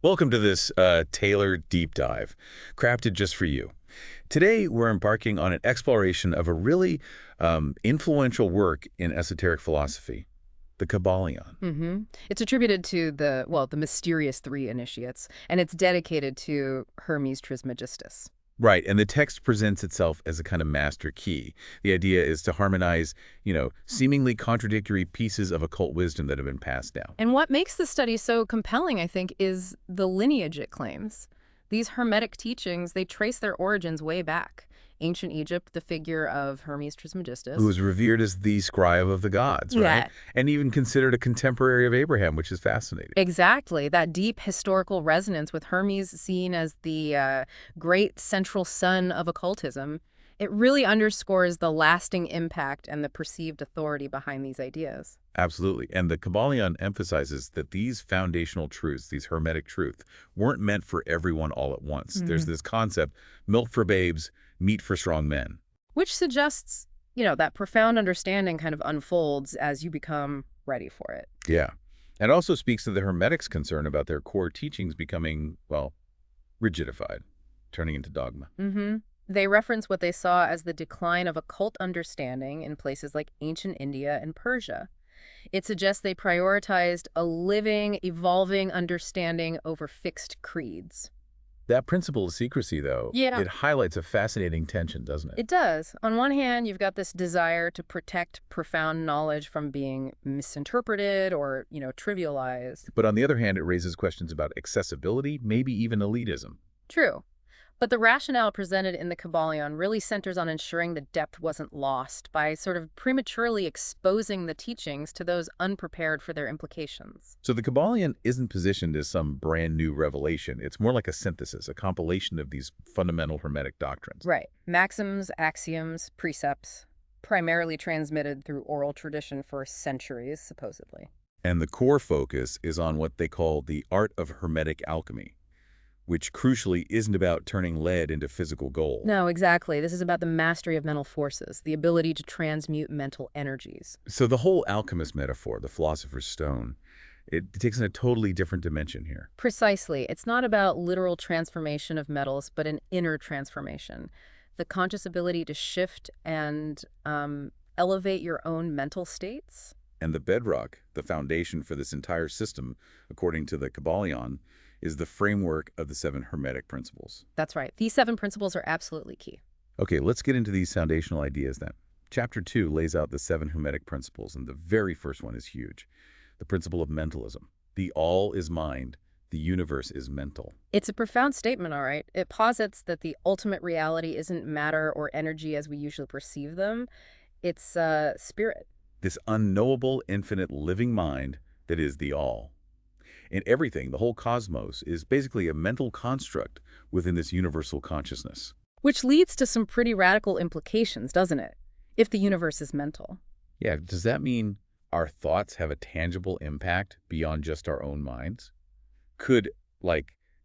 Welcome to this tailored deep dive, crafted just for you. Today, we're embarking on an exploration of a really influential work in esoteric philosophy, the Kybalion. It's attributed to the mysterious three initiates, and it's dedicated to Hermes Trismegistus. Right, and the text presents itself as a kind of master key. The idea is to harmonize, seemingly contradictory pieces of occult wisdom that have been passed down. And what makes the study so compelling, I think, is the lineage it claims. These Hermetic teachings, they trace their origins way back. Ancient Egypt, the figure of Hermes Who Trismegistus. was revered as the scribe of the gods, right? Yeah. And even considered a contemporary of Abraham, which is fascinating. Exactly. That deep historical resonance with Hermes seen as the great central sun of occultism, it really underscores the lasting impact and the perceived authority behind these ideas. Absolutely. And the Kybalion emphasizes that these foundational truths, these hermetic truths, weren't meant for everyone all at once. There's this concept, milk for babes, meat for strong men. Which suggests, that profound understanding kind of unfolds as you become ready for it. Yeah. And also speaks to the Hermetics' concern about their core teachings becoming, well, rigidified, turning into dogma. They reference what they saw as the decline of occult understanding in places like ancient India and Persia. It suggests they prioritized a living, evolving understanding over fixed creeds. That principle of secrecy, though, Yeah. it highlights a fascinating tension, doesn't it? It does. On one hand, you've got this desire to protect profound knowledge from being misinterpreted or, trivialized. But on the other hand, it raises questions about accessibility, maybe even elitism. True. But the rationale presented in the Kybalion really centers on ensuring the depth wasn't lost by sort of prematurely exposing the teachings to those unprepared for their implications. So the Kybalion isn't positioned as some brand new revelation. It's more like a synthesis, a compilation of these fundamental Hermetic doctrines. Right. Maxims, axioms, precepts, primarily transmitted through oral tradition for centuries, supposedly. And the core focus is on what they call the art of Hermetic alchemy, which crucially isn't about turning lead into physical gold. No, exactly. This is about the mastery of mental forces, the ability to transmute mental energies. So the whole alchemist metaphor, the philosopher's stone, it takes on a totally different dimension here. Precisely. It's not about literal transformation of metals, but an inner transformation. The conscious ability to shift and elevate your own mental states. And the bedrock, the foundation for this entire system, according to the Kybalion, is the framework of the Seven Hermetic Principles. That's right. These 7 principles are absolutely key. Okay, let's get into these foundational ideas then. Chapter 2 lays out the 7 Hermetic Principles, and the very first one is huge. The principle of mentalism. The all is mind. The universe is mental. It's a profound statement, all right. It posits that the ultimate reality isn't matter or energy as we usually perceive them. It's spirit. This unknowable, infinite, living mind that is the all. And everything, the whole cosmos, is basically a mental construct within this universal consciousness. Which leads to some pretty radical implications, doesn't it? If the universe is mental. Yeah, does that mean our thoughts have a tangible impact beyond just our own minds? Could,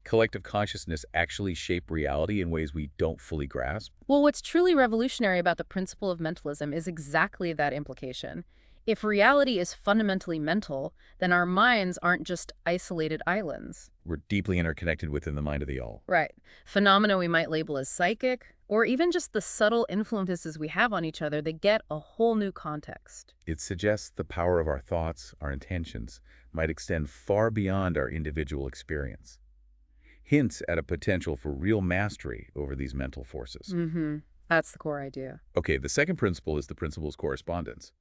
collective consciousness actually shape reality in ways we don't fully grasp? Well, what's truly revolutionary about the principle of mentalism is exactly that implication. If reality is fundamentally mental, then our minds aren't just isolated islands. We're deeply interconnected within the mind of the all. Right. Phenomena we might label as psychic, or even just the subtle influences we have on each other, they get a whole new context. It suggests the power of our thoughts, our intentions, might extend far beyond our individual experience. Hints at a potential for real mastery over these mental forces. That's the core idea. Okay, the second principle is the principle's correspondence.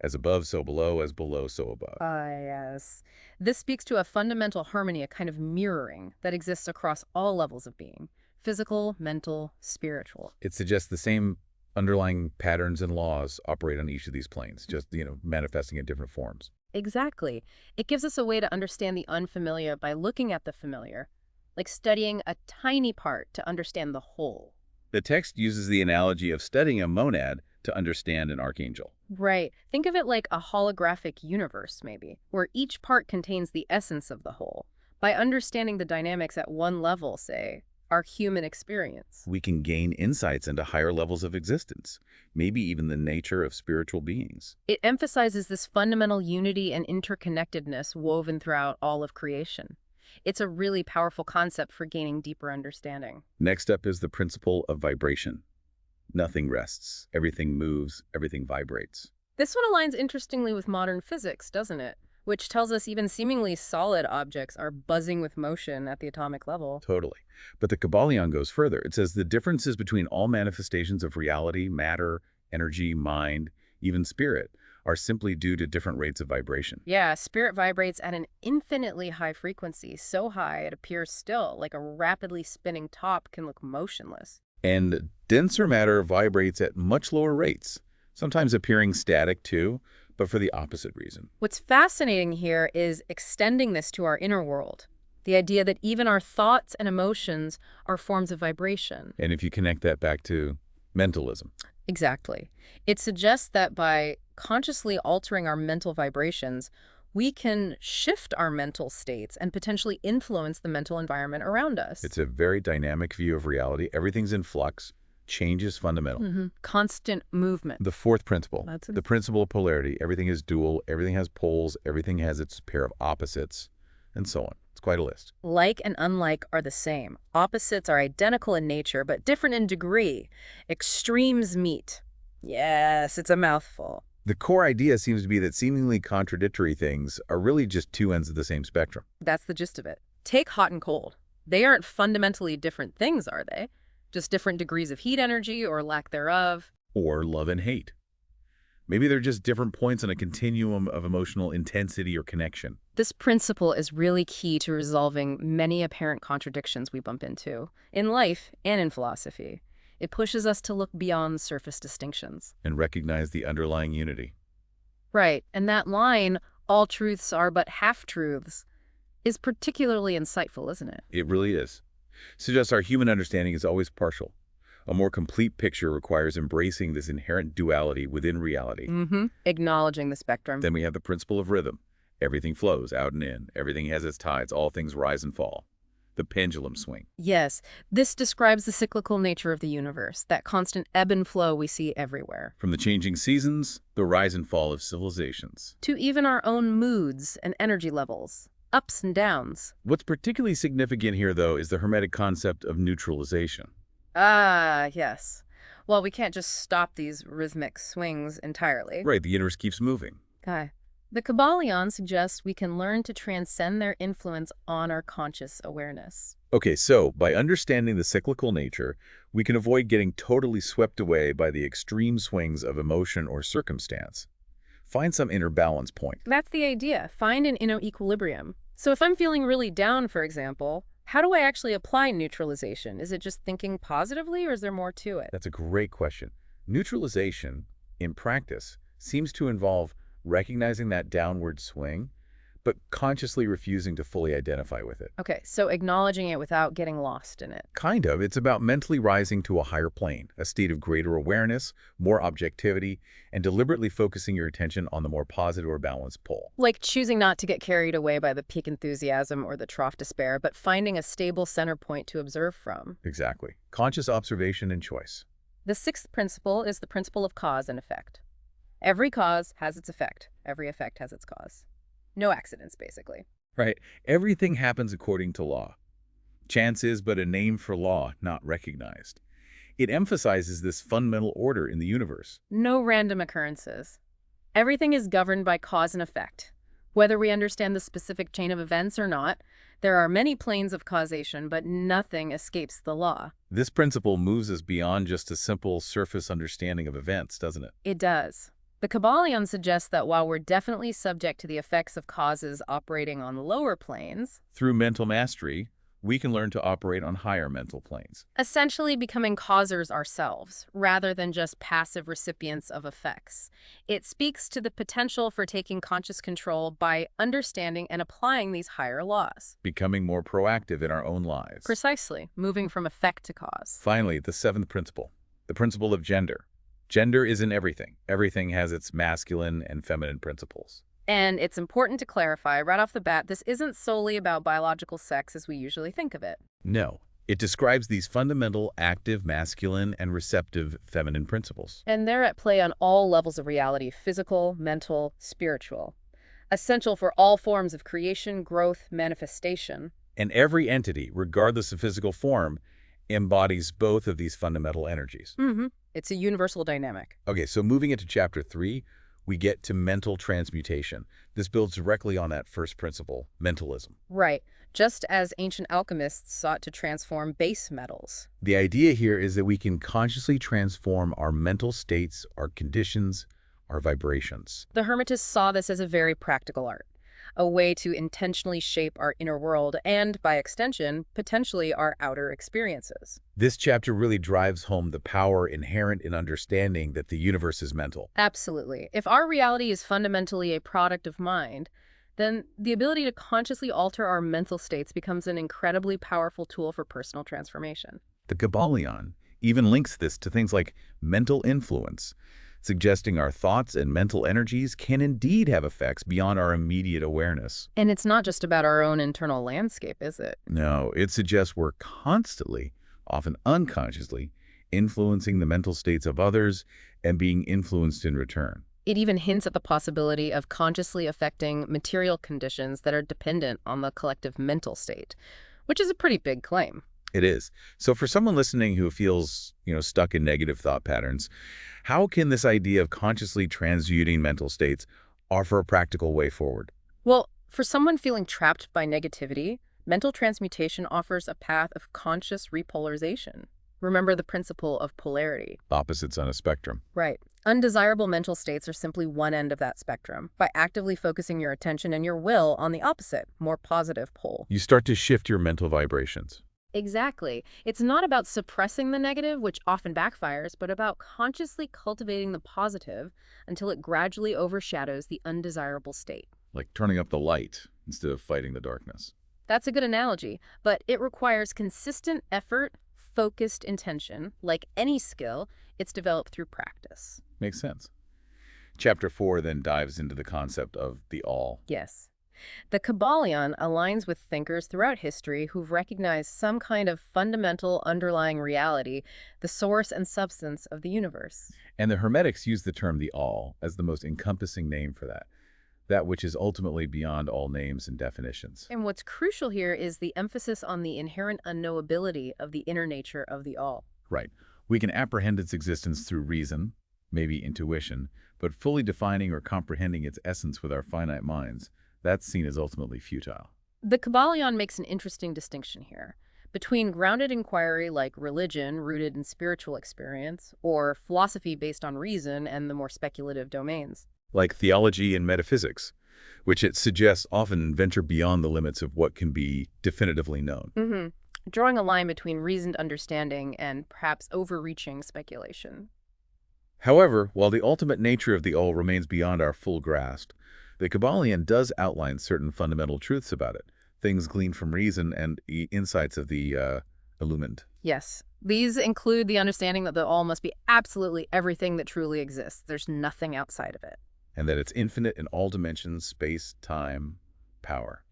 As above, so below, as below, so above. Yes. This speaks to a fundamental harmony, a kind of mirroring that exists across all levels of being. Physical, mental, spiritual. It suggests the same underlying patterns and laws operate on each of these planes, just, manifesting in different forms. Exactly. It gives us a way to understand the unfamiliar by looking at the familiar, like studying a tiny part to understand the whole. The text uses the analogy of studying a monad to understand an archangel. Right. Think of it like a holographic universe, maybe, where each part contains the essence of the whole. By understanding the dynamics at one level, say, our human experience. We can gain insights into higher levels of existence, maybe even the nature of spiritual beings. It emphasizes this fundamental unity and interconnectedness woven throughout all of creation. It's a really powerful concept for gaining deeper understanding. Next up is the principle of vibration. Nothing rests. Everything moves. Everything vibrates. This one aligns interestingly with modern physics, doesn't it? Which tells us even seemingly solid objects are buzzing with motion at the atomic level. Totally. But the Kybalion goes further. It says the differences between all manifestations of reality, matter, energy, mind, even spirit, are simply due to different rates of vibration. Yeah, spirit vibrates at an infinitely high frequency, so high it appears still, like a rapidly spinning top can look motionless. And denser matter vibrates at much lower rates, sometimes appearing static too, but for the opposite reason. What's fascinating here is extending this to our inner world. The idea that even our thoughts and emotions are forms of vibration. And if you connect that back to mentalism. Exactly. It suggests that by consciously altering our mental vibrations, we can shift our mental states and potentially influence the mental environment around us. It's a very dynamic view of reality. Everything's in flux. Change is fundamental. Constant movement. The fourth principle, the principle of polarity. Everything is dual. Everything has poles. Everything has its pair of opposites, and so on. It's quite a list. Like and unlike are the same. Opposites are identical in nature, but different in degree. Extremes meet. Yes, it's a mouthful. The core idea seems to be that seemingly contradictory things are really just two ends of the same spectrum. That's the gist of it. Take hot and cold. They aren't fundamentally different things, are they? Just different degrees of heat energy or lack thereof. Or love and hate. Maybe they're just different points on a continuum of emotional intensity or connection. This principle is really key to resolving many apparent contradictions we bump into, in life and in philosophy. It pushes us to look beyond surface distinctions. And recognize the underlying unity. Right, and that line, all truths are but half-truths, is particularly insightful, isn't it? It really is. Suggests our human understanding is always partial. A more complete picture requires embracing this inherent duality within reality. Acknowledging the spectrum. Then we have the principle of rhythm. Everything flows out and in. Everything has its tides. All things rise and fall. The pendulum swing. Yes, this describes the cyclical nature of the universe, that constant ebb and flow we see everywhere. From the changing seasons, the rise and fall of civilizations. To even our own moods and energy levels, ups and downs. What's particularly significant here, though, is the Hermetic concept of neutralization. Ah, yes. Well, we can't just stop these rhythmic swings entirely. Right, the universe keeps moving. Okay. The Kybalion suggests we can learn to transcend their influence on our conscious awareness. Okay, so by understanding the cyclical nature, we can avoid getting totally swept away by the extreme swings of emotion or circumstance. Find some inner balance point. That's the idea. Find an inner equilibrium. So if I'm feeling really down, for example, how do I actually apply neutralization? Is it just thinking positively, or is there more to it? That's a great question. Neutralization, in practice, seems to involve recognizing that downward swing, but consciously refusing to fully identify with it. Okay, so acknowledging it without getting lost in it. Kind of. It's about mentally rising to a higher plane, a state of greater awareness, more objectivity, and deliberately focusing your attention on the more positive or balanced pole. Like choosing not to get carried away by the peak enthusiasm or the trough despair, but finding a stable center point to observe from. Exactly. Conscious observation and choice. The sixth principle is the principle of cause and effect. Every cause has its effect. Every effect has its cause. No accidents, basically. Right. Everything happens according to law. Chance is but a name for law, not recognized. It emphasizes this fundamental order in the universe. No random occurrences. Everything is governed by cause and effect. Whether we understand the specific chain of events or not, there are many planes of causation, but nothing escapes the law. This principle moves us beyond just a simple surface understanding of events, doesn't it? It does. The Kybalion suggests that while we're definitely subject to the effects of causes operating on lower planes, through mental mastery, we can learn to operate on higher mental planes. Essentially becoming causers ourselves, rather than just passive recipients of effects. It speaks to the potential for taking conscious control by understanding and applying these higher laws. Becoming more proactive in our own lives. Precisely, moving from effect to cause. Finally, the seventh principle, the principle of gender. Gender isn't everything. Everything has its masculine and feminine principles. And it's important to clarify right off the bat, this isn't solely about biological sex as we usually think of it. No, it describes these fundamental active masculine and receptive feminine principles. And they're at play on all levels of reality, physical, mental, spiritual. essential for all forms of creation, growth, manifestation. And every entity, regardless of physical form, embodies both of these fundamental energies. It's a universal dynamic. Okay, so moving into chapter 3, we get to mental transmutation. This builds directly on that first principle, mentalism. Right. Just as ancient alchemists sought to transform base metals. The idea here is that we can consciously transform our mental states, our conditions, our vibrations. The Hermetists saw this as a very practical art, a way to intentionally shape our inner world and, by extension, potentially our outer experiences. This chapter really drives home the power inherent in understanding that the universe is mental. Absolutely. If our reality is fundamentally a product of mind, then the ability to consciously alter our mental states becomes an incredibly powerful tool for personal transformation. The Kybalion even links this to things like mental influence, suggesting our thoughts and mental energies can indeed have effects beyond our immediate awareness. And it's not just about our own internal landscape, is it? No, it suggests we're constantly, often unconsciously, influencing the mental states of others and being influenced in return. It even hints at the possibility of consciously affecting material conditions that are dependent on the collective mental state, which is a pretty big claim. It is. So for someone listening who feels, stuck in negative thought patterns, how can this idea of consciously transmuting mental states offer a practical way forward? Well, for someone feeling trapped by negativity, mental transmutation offers a path of conscious repolarization. Remember the principle of polarity. Opposites on a spectrum. Right. Undesirable mental states are simply one end of that spectrum. By actively focusing your attention and your will on the opposite, more positive pole. You start to shift your mental vibrations. Exactly. It's not about suppressing the negative, which often backfires, but about consciously cultivating the positive until it gradually overshadows the undesirable state. Like turning up the light instead of fighting the darkness. That's a good analogy, but it requires consistent effort, focused intention. Like any skill, it's developed through practice. Makes sense. Chapter 4 then dives into the concept of the all. Yes. The Kybalion aligns with thinkers throughout history who've recognized some kind of fundamental underlying reality, the source and substance of the universe. And the Hermetics use the term the all as the most encompassing name for that which is ultimately beyond all names and definitions. And what's crucial here is the emphasis on the inherent unknowability of the inner nature of the all. Right. We can apprehend its existence through reason, maybe intuition, but fully defining or comprehending its essence with our finite minds, that's seen as ultimately futile. The Kybalion makes an interesting distinction here between grounded inquiry like religion rooted in spiritual experience or philosophy based on reason and the more speculative domains. Like theology and metaphysics, which it suggests often venture beyond the limits of what can be definitively known. Drawing a line between reasoned understanding and perhaps overreaching speculation. However, while the ultimate nature of the all remains beyond our full grasp, the Kybalion does outline certain fundamental truths about it, things gleaned from reason and insights of the illumined. Yes. These include the understanding that the all must be absolutely everything that truly exists. There's nothing outside of it. And that it's infinite in all dimensions, space, time, power,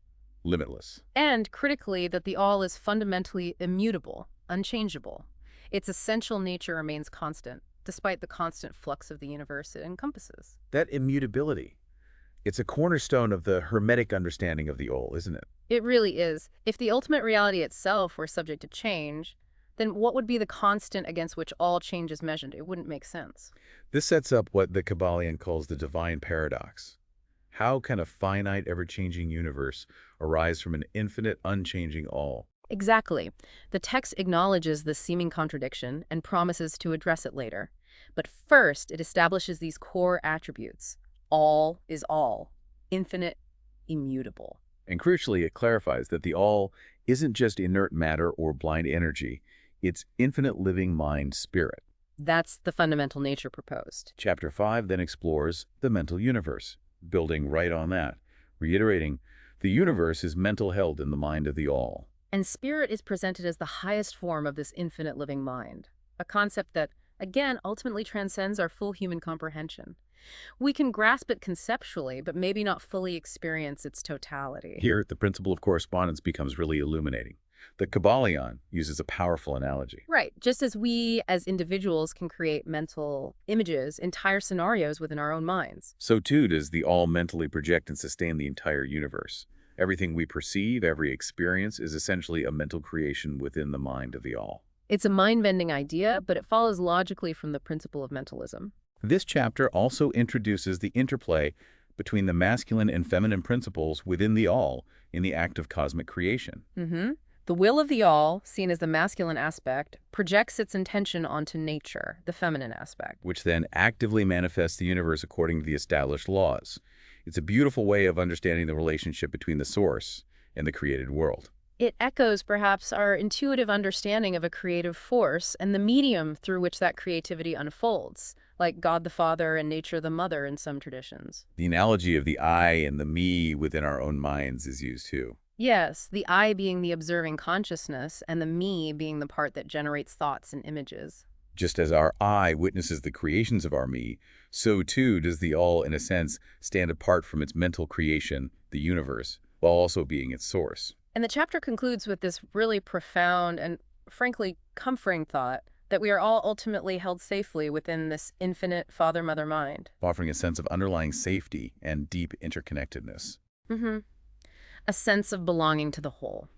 limitless. And critically, that the all is fundamentally immutable, unchangeable. Its essential nature remains constant, despite the constant flux of the universe it encompasses. That immutability. It's a cornerstone of the Hermetic understanding of the all, isn't it? It really is. If the ultimate reality itself were subject to change, then what would be the constant against which all change is measured? It wouldn't make sense. This sets up what the Kybalion calls the divine paradox. How can a finite, ever-changing universe arise from an infinite, unchanging all? Exactly. The text acknowledges this seeming contradiction and promises to address it later. But first, it establishes these core attributes. All is all, infinite, immutable. And crucially, it clarifies that the all isn't just inert matter or blind energy. It's infinite living mind spirit. That's the fundamental nature proposed. Chapter 5 then explores the mental universe, building right on that, reiterating the universe is mental held in the mind of the all. And spirit is presented as the highest form of this infinite living mind, a concept that, again, ultimately transcends our full human comprehension. We can grasp it conceptually, but maybe not fully experience its totality. Here, the principle of correspondence becomes really illuminating. The Kybalion uses a powerful analogy. Right. Just as we as individuals can create mental images, entire scenarios within our own minds. So too does the all mentally project and sustain the entire universe. Everything we perceive, every experience, is essentially a mental creation within the mind of the all. It's a mind-bending idea, but it follows logically from the principle of mentalism. This chapter also introduces the interplay between the masculine and feminine principles within the all in the act of cosmic creation. The will of the all, seen as the masculine aspect, projects its intention onto nature, the feminine aspect. Which then actively manifests the universe according to the established laws. It's a beautiful way of understanding the relationship between the source and the created world. It echoes, perhaps, our intuitive understanding of a creative force and the medium through which that creativity unfolds, like God the Father and nature the Mother in some traditions. The analogy of the I and the me within our own minds is used too. Yes, the I being the observing consciousness and the me being the part that generates thoughts and images. Just as our I witnesses the creations of our me, so too does the all, in a sense, stand apart from its mental creation, the universe, while also being its source. And the chapter concludes with this really profound and, frankly, comforting thought that we are all ultimately held safely within this infinite father-mother mind. Offering a sense of underlying safety and deep interconnectedness. A sense of belonging to the whole.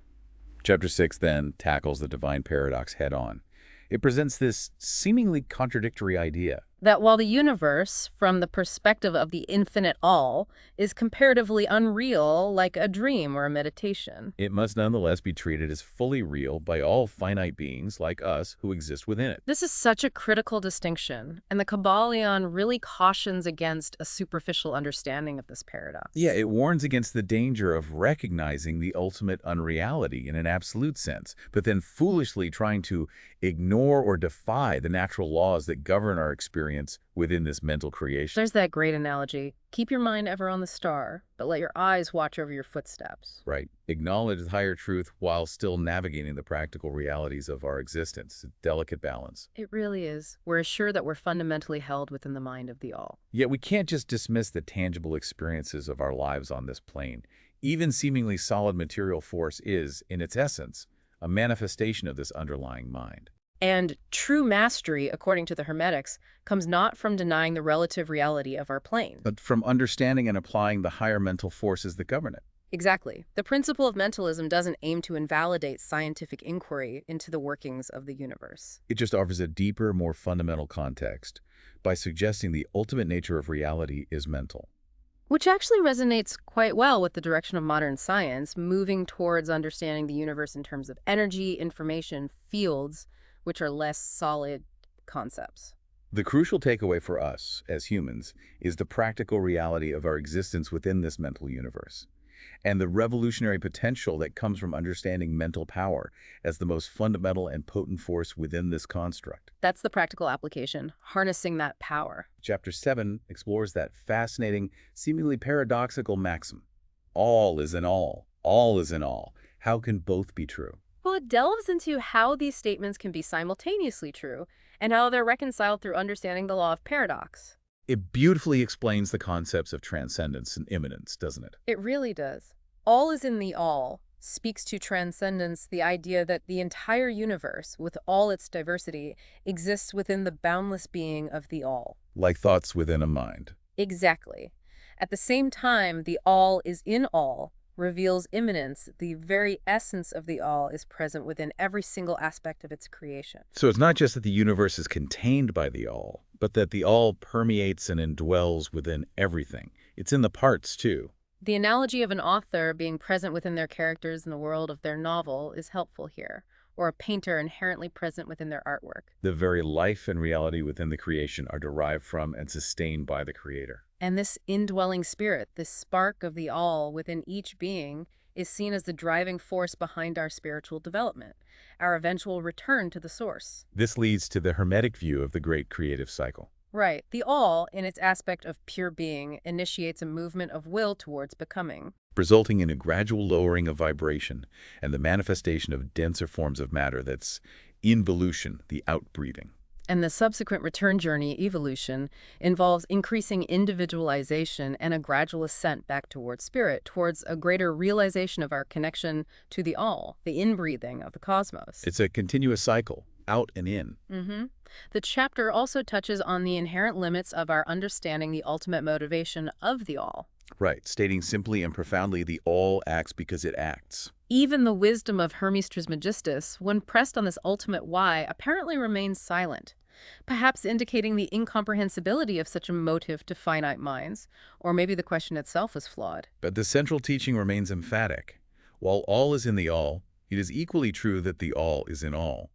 Chapter 6 then tackles the divine paradox head-on. It presents this seemingly contradictory idea. That while the universe, from the perspective of the infinite all, is comparatively unreal like a dream or a meditation, It must nonetheless be treated as fully real by all finite beings like us who exist within it. this is such a critical distinction, and the Kybalion really cautions against a superficial understanding of this paradox. Yeah, it warns against the danger of recognizing the ultimate unreality in an absolute sense, but then foolishly trying to ignore or defy the natural laws that govern our experience within this mental creation. There's that great analogy. Keep your mind ever on the star, but let your eyes watch over your footsteps. Right. Acknowledge the higher truth while still navigating the practical realities of our existence. A delicate balance. It really is. We're assured that we're fundamentally held within the mind of the all. Yet we can't just dismiss the tangible experiences of our lives on this plane. Even seemingly solid material force is, in its essence, a manifestation of this underlying mind. And true mastery, according to the Hermetics, comes not from denying the relative reality of our plane. But from understanding and applying the higher mental forces that govern it. Exactly. The principle of mentalism doesn't aim to invalidate scientific inquiry into the workings of the universe. It just offers a deeper, more fundamental context by suggesting the ultimate nature of reality is mental. Which actually resonates quite well with the direction of modern science, moving towards understanding the universe in terms of energy, information, fields, which are less solid concepts. The crucial takeaway for us, as humans, is the practical reality of our existence within this mental universe, and the revolutionary potential that comes from understanding mental power as the most fundamental and potent force within this construct. That's the practical application, harnessing that power. Chapter 7 explores that fascinating, seemingly paradoxical maxim. All is in all. All is in all. How can both be true? Well, it delves into how these statements can be simultaneously true and how they're reconciled through understanding the law of paradox. It beautifully explains the concepts of transcendence and immanence, doesn't it? It really does. All is in the all speaks to transcendence, the idea that the entire universe, with all its diversity, exists within the boundless being of the all. Like thoughts within a mind. Exactly. At the same time, the all is in all, reveals immanence. The very essence of the all is present within every single aspect of its creation. So it's not just that the universe is contained by the all, but that the all permeates and indwells within everything. It's in the parts, too. The analogy of an author being present within their characters in the world of their novel is helpful here, or a painter inherently present within their artwork. The very life and reality within the creation are derived from and sustained by the creator. And this indwelling spirit, this spark of the all within each being, is seen as the driving force behind our spiritual development, our eventual return to the source. This leads to the Hermetic view of the great creative cycle. Right. The all, in its aspect of pure being, initiates a movement of will towards becoming, resulting in a gradual lowering of vibration and the manifestation of denser forms of matter that's involution, the outbreathing. And the subsequent return journey, evolution, involves increasing individualization and a gradual ascent back towards spirit, towards a greater realization of our connection to the all, the inbreathing of the cosmos. It's a continuous cycle, out and in. The chapter also touches on the inherent limits of our understanding the ultimate motivation of the all. Right, stating simply and profoundly the all acts because it acts. Even the wisdom of Hermes Trismegistus, when pressed on this ultimate why, apparently remains silent, perhaps indicating the incomprehensibility of such a motive to finite minds, or maybe the question itself is flawed. But the central teaching remains emphatic. While all is in the all, it is equally true that the all is in all.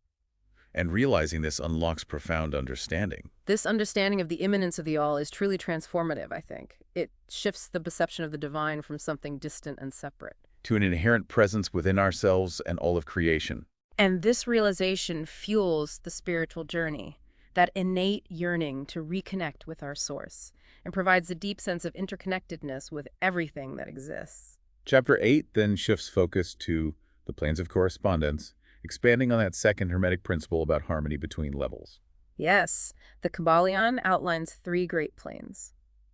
And realizing this unlocks profound understanding. This understanding of the immanence of the all is truly transformative, I think. It shifts the perception of the divine from something distant and separate To an inherent presence within ourselves and all of creation. And this realization fuels the spiritual journey, that innate yearning to reconnect with our source, and provides a deep sense of interconnectedness with everything that exists. Chapter 8 then shifts focus to the planes of correspondence, expanding on that second Hermetic principle about harmony between levels. Yes, the Kybalion outlines 3 great planes: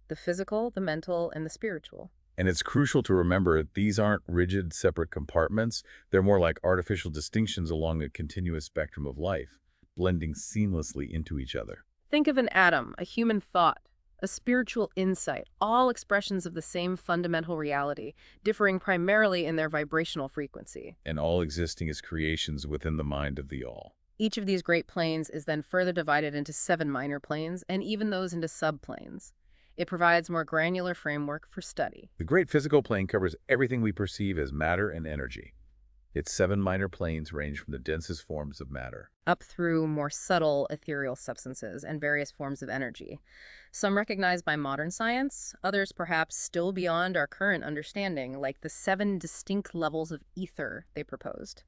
the physical, the mental, and the spiritual. And it's crucial to remember these aren't rigid, separate compartments. They're more like artificial distinctions along a continuous spectrum of life, blending seamlessly into each other. Think of an atom, a human thought, a spiritual insight, all expressions of the same fundamental reality, differing primarily in their vibrational frequency. And all existing as creations within the mind of the all. Each of these great planes is then further divided into 7 minor planes, and even those into subplanes. It provides more granular framework for study. The great physical plane covers everything we perceive as matter and energy. Its 7 minor planes range from the densest forms of matter up through more subtle ethereal substances and various forms of energy. Some recognized by modern science, others perhaps still beyond our current understanding, like the 7 distinct levels of ether they proposed.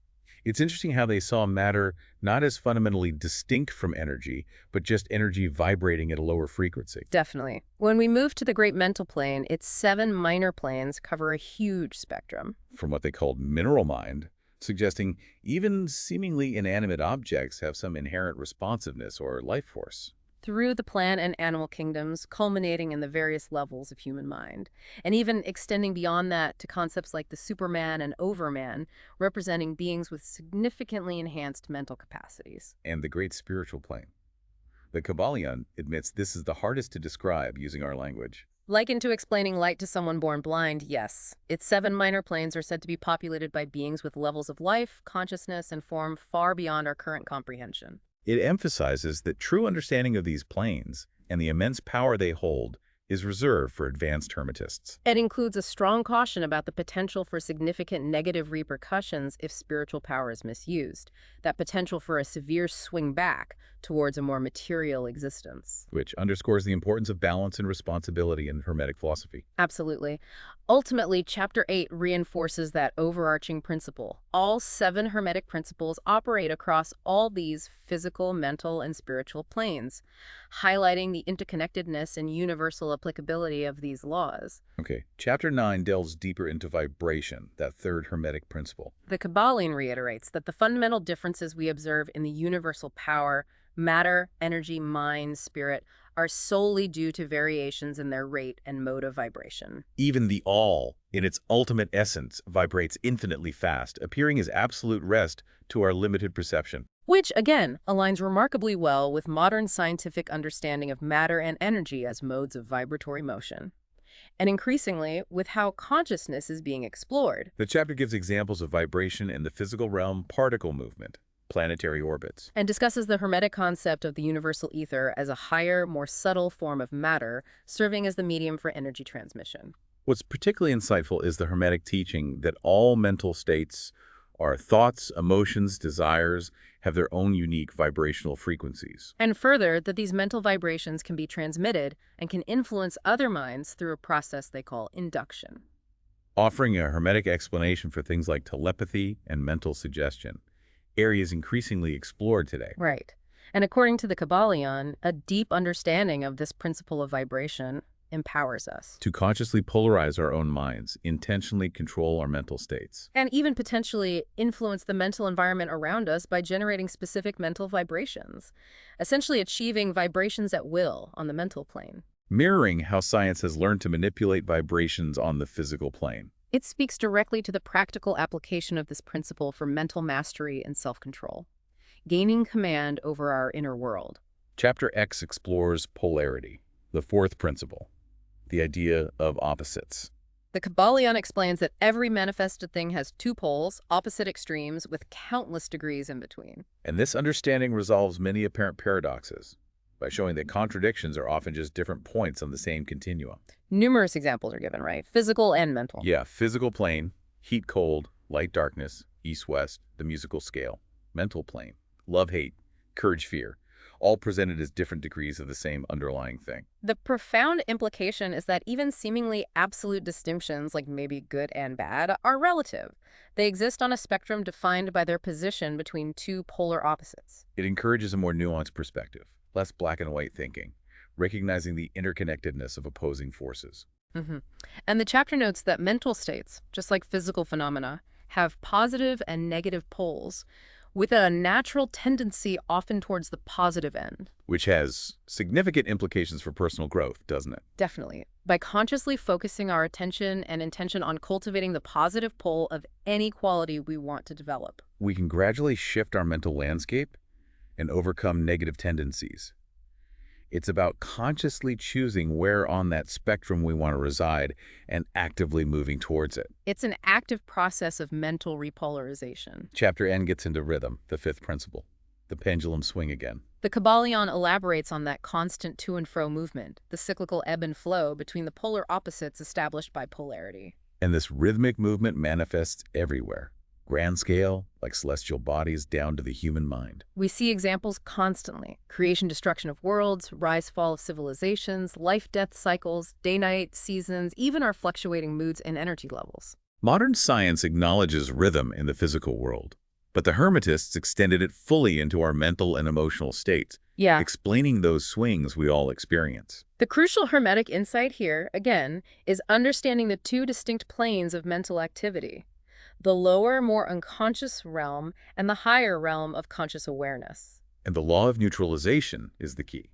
It's interesting how they saw matter not as fundamentally distinct from energy, but just energy vibrating at a lower frequency. Definitely. When we move to the great mental plane, its 7 minor planes cover a huge spectrum. From what they called mineral mind, suggesting even seemingly inanimate objects have some inherent responsiveness or life force. Through the plant and animal kingdoms, culminating in the various levels of human mind, and even extending beyond that to concepts like the Superman and Overman, representing beings with significantly enhanced mental capacities. And the great spiritual plane. The Kybalion admits this is the hardest to describe using our language. Likened to explaining light to someone born blind, yes. Its 7 minor planes are said to be populated by beings with levels of life, consciousness, and form far beyond our current comprehension. It emphasizes that true understanding of these planes and the immense power they hold is reserved for advanced Hermetists. It includes a strong caution about the potential for significant negative repercussions if spiritual power is misused, that potential for a severe swing back towards a more material existence. Which underscores the importance of balance and responsibility in Hermetic philosophy. Absolutely. Ultimately, Chapter 8 reinforces that overarching principle. All 7 Hermetic principles operate across all these physical, mental, and spiritual planes, highlighting the interconnectedness and universal applicability of these laws. Okay, Chapter 9 delves deeper into vibration, that third Hermetic principle. The Kybalion reiterates that the fundamental differences we observe in the universal power, matter, energy, mind, spirit, are solely due to variations in their rate and mode of vibration. Even the all, in its ultimate essence, vibrates infinitely fast, appearing as absolute rest to our limited perception. Which, again, aligns remarkably well with modern scientific understanding of matter and energy as modes of vibratory motion, and increasingly with how consciousness is being explored. The chapter gives examples of vibration in the physical realm, particle movement, planetary orbits, and discusses the Hermetic concept of the universal ether as a higher, more subtle form of matter, serving as the medium for energy transmission. What's particularly insightful is the Hermetic teaching that all mental states, our thoughts, emotions, desires, have their own unique vibrational frequencies. And further, that these mental vibrations can be transmitted and can influence other minds through a process they call induction. Offering a Hermetic explanation for things like telepathy and mental suggestion, areas increasingly explored today. Right. And according to the Kybalion, a deep understanding of this principle of vibration, empowers us. To consciously polarize our own minds, intentionally control our mental states. And even potentially influence the mental environment around us by generating specific mental vibrations, essentially achieving vibrations at will on the mental plane. Mirroring how science has learned to manipulate vibrations on the physical plane. It speaks directly to the practical application of this principle for mental mastery and self-control, gaining command over our inner world. Chapter X explores polarity, the fourth principle, the idea of opposites. The Kybalion explains that every manifested thing has two poles, opposite extremes, with countless degrees in between. And this understanding resolves many apparent paradoxes by showing that contradictions are often just different points on the same continuum. Numerous examples are given, right? Physical and mental. Yeah, physical plane, heat-cold, light-darkness, east-west, the musical scale. Mental plane, love-hate, courage-fear, all presented as different degrees of the same underlying thing. The profound implication is that even seemingly absolute distinctions, like maybe good and bad, are relative. They exist on a spectrum defined by their position between two polar opposites. It encourages a more nuanced perspective, less black and white thinking, recognizing the interconnectedness of opposing forces. And the chapter notes that mental states, just like physical phenomena, have positive and negative poles, with a natural tendency often towards the positive end. Which has significant implications for personal growth, doesn't it? Definitely. By consciously focusing our attention and intention on cultivating the positive pole of any quality we want to develop, We can gradually shift our mental landscape and overcome negative tendencies. It's about consciously choosing where on that spectrum we want to reside and actively moving towards it. it's an active process of mental repolarization. Chapter N gets into rhythm, the fifth principle, the pendulum swing again. The Kybalion elaborates on that constant to and fro movement, the cyclical ebb and flow between the polar opposites established by polarity. And this rhythmic movement manifests everywhere. Grand scale, like celestial bodies, down to the human mind. We see examples constantly: creation, destruction of worlds, rise, fall of civilizations, life-death cycles, day-night seasons, even our fluctuating moods and energy levels. Modern science acknowledges rhythm in the physical world, but the Hermetists extended it fully into our mental and emotional states, Yeah. explaining those swings we all experience. The crucial Hermetic insight here, again, is understanding the two distinct planes of mental activity: the lower, more unconscious realm and the higher realm of conscious awareness. And the law of neutralization is the key,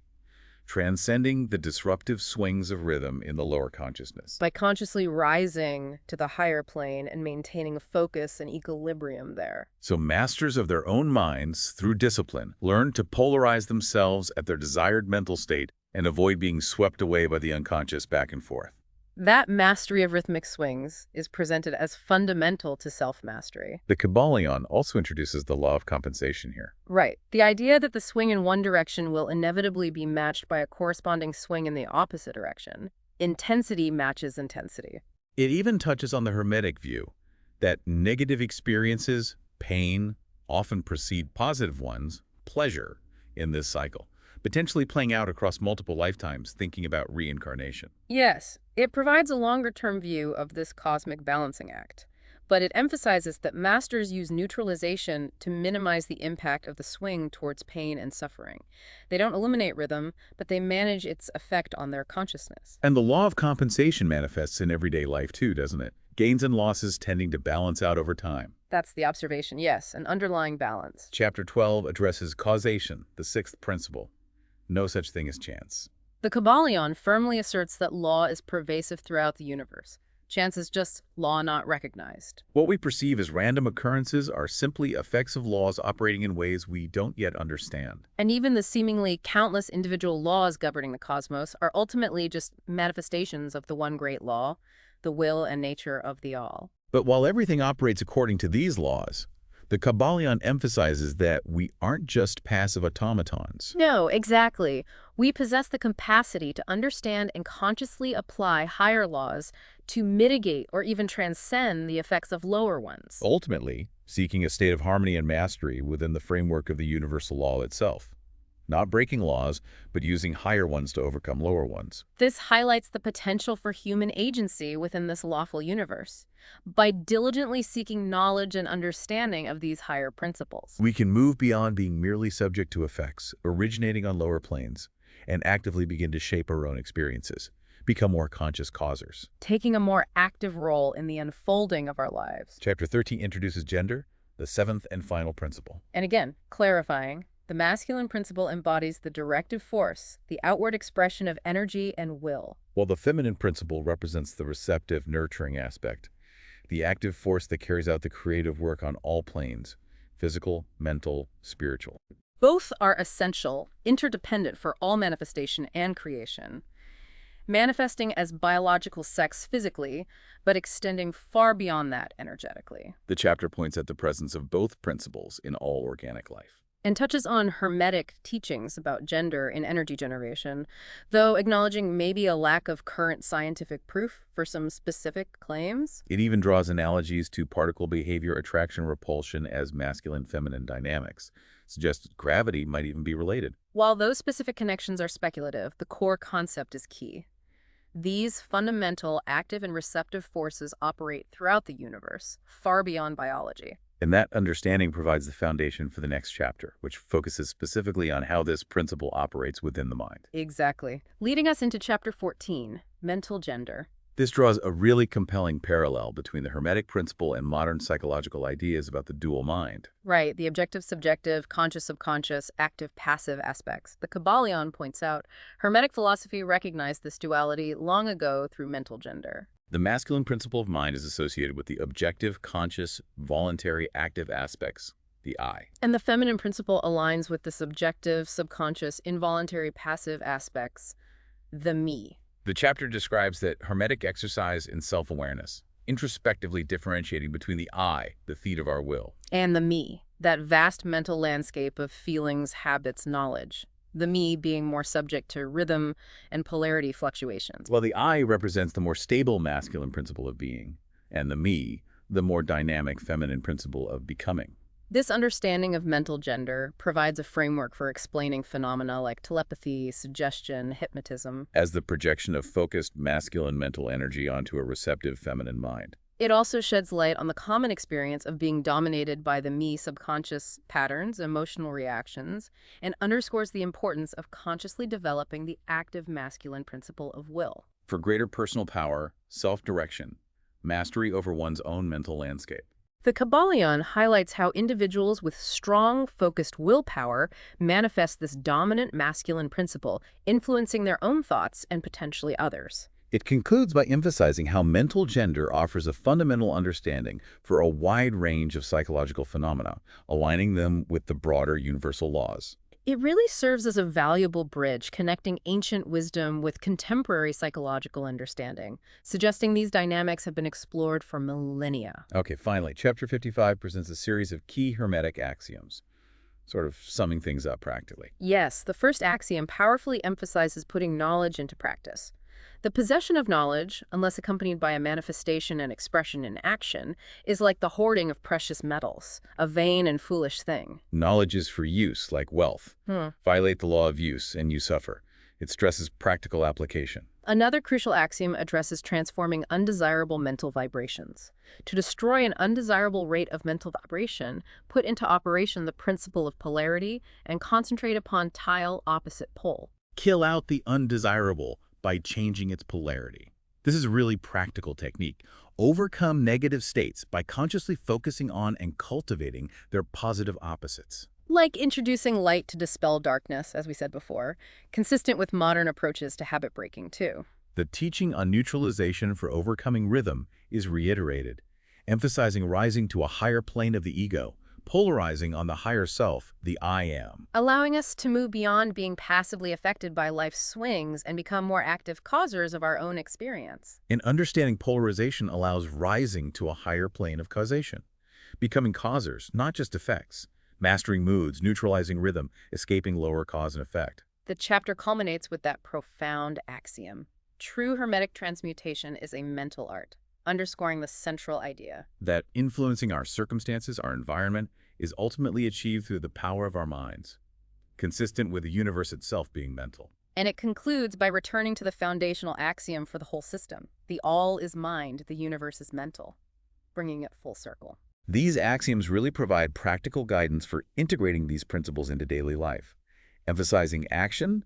transcending the disruptive swings of rhythm in the lower consciousness. By consciously rising to the higher plane and maintaining focus and equilibrium there. So masters of their own minds, through discipline, learn to polarize themselves at their desired mental state and avoid being swept away by the unconscious back and forth. That mastery of rhythmic swings is presented as fundamental to self-mastery. The Kybalion also introduces the law of compensation here. Right. The idea that the swing in one direction will inevitably be matched by a corresponding swing in the opposite direction. Intensity matches intensity. It even touches on the Hermetic view that negative experiences, pain, often precede positive ones, pleasure, in this cycle, potentially playing out across multiple lifetimes, thinking about reincarnation. Yes, it provides a longer-term view of this cosmic balancing act, but it emphasizes that masters use neutralization to minimize the impact of the swing towards pain and suffering. They don't eliminate rhythm, but they manage its effect on their consciousness. And the law of compensation manifests in everyday life too, doesn't it? Gains and losses tending to balance out over time. That's the observation, yes, an underlying balance. Chapter 12 addresses causation, the sixth principle. No such thing as chance. The Kybalion firmly asserts that law is pervasive throughout the universe. Chance is just law not recognized. What we perceive as random occurrences are simply effects of laws operating in ways we don't yet understand. And even the seemingly countless individual laws governing the cosmos are ultimately just manifestations of the one great law, the will and nature of the all. But while everything operates according to these laws, the Kybalion emphasizes that we aren't just passive automatons. No, exactly. We possess the capacity to understand and consciously apply higher laws to mitigate or even transcend the effects of lower ones. Ultimately, seeking a state of harmony and mastery within the framework of the universal law itself. Not breaking laws, but using higher ones to overcome lower ones. This highlights the potential for human agency within this lawful universe. By diligently seeking knowledge and understanding of these higher principles, We can move beyond being merely subject to effects originating on lower planes and actively begin to shape our own experiences, become more conscious causers. taking a more active role in the unfolding of our lives. Chapter 13 introduces gender, the seventh and final principle. And again, clarifying, the masculine principle embodies the directive force, the outward expression of energy and will. While the feminine principle represents the receptive, nurturing aspect, the active force that carries out the creative work on all planes, physical, mental, spiritual. Both are essential, interdependent for all manifestation and creation, manifesting as biological sex physically, but extending far beyond that energetically, The chapter points at the presence of both principles in all organic life. and touches on Hermetic teachings about gender in energy generation, though acknowledging maybe a lack of current scientific proof for some specific claims. It even draws analogies to particle behavior, attraction, repulsion as masculine-feminine dynamics, suggests gravity might even be related. While those specific connections are speculative, the core concept is key. These fundamental active and receptive forces operate throughout the universe, far beyond biology. And that understanding provides the foundation for the next chapter, which focuses specifically on how this principle operates within the mind. Exactly. Leading us into Chapter 14, Mental Gender. This draws a really compelling parallel between the Hermetic principle and modern psychological ideas about the dual mind. Right, the objective-subjective, conscious-subconscious, active-passive aspects. The Kybalion points out, Hermetic philosophy recognized this duality long ago through mental gender. The masculine principle of mind is associated with the objective, conscious, voluntary, active aspects, the I. And the feminine principle aligns with the subjective, subconscious, involuntary, passive aspects, the me. The chapter describes that Hermetic exercise in self-awareness, introspectively differentiating between the I, the seat of our will. And the me, that vast mental landscape of feelings, habits, knowledge. The me being more subject to rhythm and polarity fluctuations. While the I represents the more stable masculine principle of being, and the me, the more dynamic feminine principle of becoming. This understanding of mental gender provides a framework for explaining phenomena like telepathy, suggestion, hypnotism. As the projection of focused masculine mental energy onto a receptive feminine mind. It also sheds light on the common experience of being dominated by the me subconscious patterns, emotional reactions, and underscores the importance of consciously developing the active masculine principle of will. For greater personal power, self-direction, mastery over one's own mental landscape. The Kybalion highlights how individuals with strong, focused willpower manifest this dominant masculine principle, influencing their own thoughts and potentially others. It concludes by emphasizing how mental gender offers a fundamental understanding for a wide range of psychological phenomena, aligning them with the broader universal laws. It really serves as a valuable bridge connecting ancient wisdom with contemporary psychological understanding, suggesting these dynamics have been explored for millennia. Okay, finally, Chapter 55 presents a series of key Hermetic axioms, sort of summing things up practically. Yes, the first axiom powerfully emphasizes putting knowledge into practice. The possession of knowledge, unless accompanied by a manifestation and expression in action, is like the hoarding of precious metals, a vain and foolish thing. Knowledge is for use, like wealth. Violate the law of use, and you suffer. It stresses practical application. Another crucial axiom addresses transforming undesirable mental vibrations. To destroy an undesirable rate of mental vibration, put into operation the principle of polarity and concentrate upon tile opposite pole. Kill out the undesirable by changing its polarity. This is a really practical technique. Overcome negative states by consciously focusing on and cultivating their positive opposites. Like introducing light to dispel darkness, as we said before, consistent with modern approaches to habit breaking, too. The teaching on neutralization for overcoming rhythm is reiterated, emphasizing rising to a higher plane of the ego, polarizing on the higher self, the I am. Allowing us to move beyond being passively affected by life's swings and become more active causers of our own experience. And understanding polarization allows rising to a higher plane of causation, becoming causers, not just effects, mastering moods, neutralizing rhythm, escaping lower cause and effect. The chapter culminates with that profound axiom. True Hermetic transmutation is a mental art, underscoring the central idea that influencing our circumstances, our environment, is ultimately achieved through the power of our minds, consistent with the universe itself being mental. And it concludes by returning to the foundational axiom for the whole system. The all is mind, the universe is mental, bringing it full circle. These axioms really provide practical guidance for integrating these principles into daily life, emphasizing action,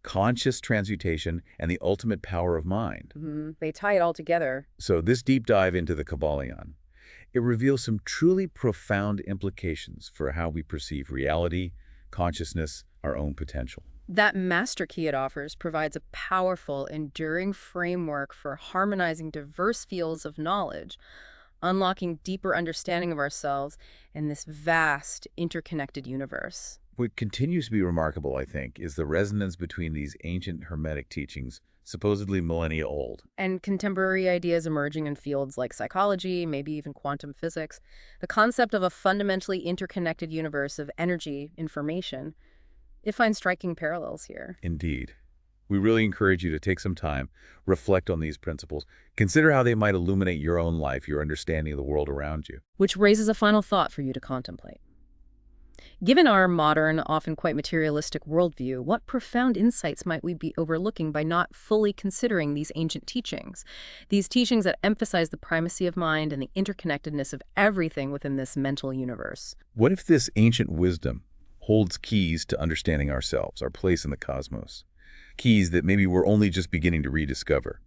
conscious transmutation, and the ultimate power of mind. They tie it all together. So this deep dive into the Kybalion, it reveals some truly profound implications for how we perceive reality, consciousness, our own potential. That master key it offers provides a powerful, enduring framework for harmonizing diverse fields of knowledge, unlocking deeper understanding of ourselves in this vast, interconnected universe. What continues to be remarkable, I think, is the resonance between these ancient Hermetic teachings, supposedly millennia old. And contemporary ideas emerging in fields like psychology, maybe even quantum physics. The concept of a fundamentally interconnected universe of energy, information, it finds striking parallels here. Indeed. We really encourage you to take some time, reflect on these principles, consider how they might illuminate your own life, your understanding of the world around you. Which raises a final thought for you to contemplate. Given our modern, often quite materialistic worldview, what profound insights might we be overlooking by not fully considering these ancient teachings? These teachings that emphasize the primacy of mind and the interconnectedness of everything within this mental universe. What if this ancient wisdom holds keys to understanding ourselves, our place in the cosmos? Keys that maybe we're only just beginning to rediscover.